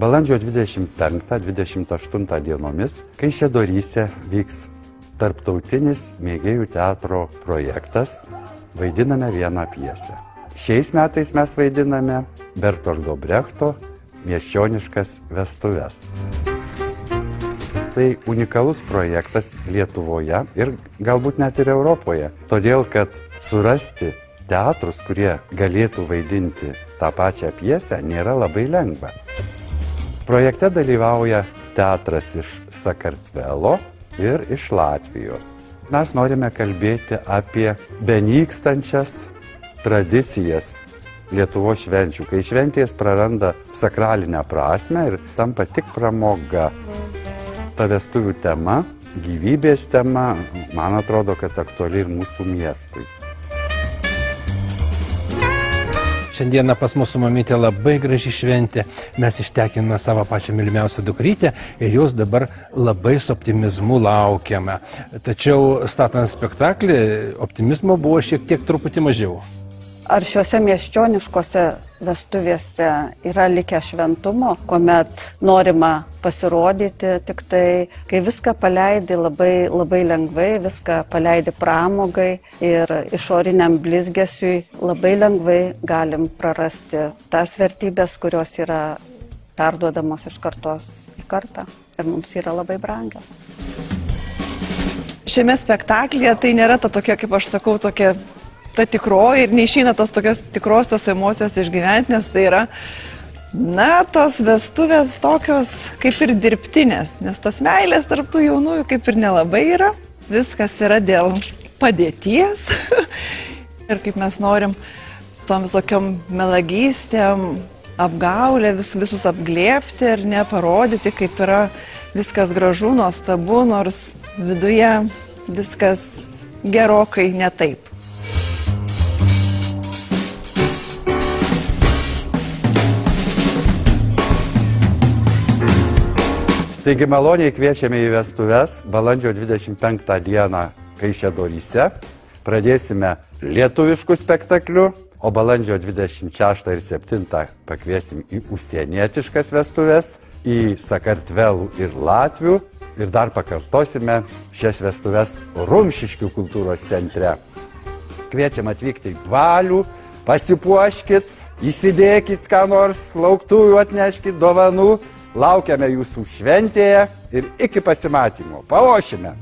Balandžio 25-28 dienomis Kaišiadoryse vyks tarptautinis mėgėjų teatro projektas Vaidiname vieną pjesę. Šiais metais mes vaidiname Bertoldo Brechto Miesčioniškas vestuves. Tai unikalus projektas Lietuvoje ir galbūt net ir Europoje, todėl kad surasti teatrus, kurie galėtų vaidinti tą pačią pjesę, nėra labai lengva. Projekte dalyvauja teatras iš Sakartvelo ir iš Latvijos. Mes norime kalbėti apie benykstančias tradicijas Lietuvos švenčių, kai šventės praranda sakralinę prasmę ir tampa tik pramoga. Ta vestuvių tema, gyvybės tema, man atrodo, kad aktuali ir mūsų miestui. Šiandieną pas mūsų mamytė labai graži šventė. Mes ištekiname savo pačią mylimiausią dukrytę ir jos dabar labai su optimizmu laukiame. Tačiau statant spektaklį, optimizmo buvo šiek tiek truputį mažiau. Ar šiuose miesčioniškose vestuvėse yra likę šventumo, kuomet norima pasirodyti tik tai, kai viską paleidi labai lengvai, viską paleidi pramogai ir išoriniam blizgesiui, labai lengvai galim prarasti tas vertybės, kurios yra perduodamos iš kartos į kartą ir mums yra labai brangios. Šiame spektaklyje tai nėra ta tokia, kaip aš sakau, tokia ta tikroji ir neišeina tos tokios tikros tos emocijos išgyventi, nes tai yra, tos vestuvės tokios kaip ir dirbtinės, nes tos meilės tarp tų jaunųjų kaip ir nelabai yra, viskas yra dėl padėties ir kaip mes norim tom visokiom melagystėm, apgaulę, visus apglėbti ir neparodyti, kaip yra viskas gražu, nuostabu, nors viduje viskas gerokai ne taip. Taigi maloniai kviečiame į vestuves balandžio 25 dieną Kaišiadoryse. Pradėsime lietuviškų spektaklių, o balandžio 26 ir 7 pakviesim į užsienietiškas vestuves, į Sakartvelų ir Latvių ir dar pakartosime šias vestuves Rumšiškių kultūros centre. Kviečiam atvykti į Balių, pasipuoškit, įsidėkit ką nors, lauktuvų atneškit, dovanų. Laukiame jūsų šventėje ir iki pasimatymo. Paošime!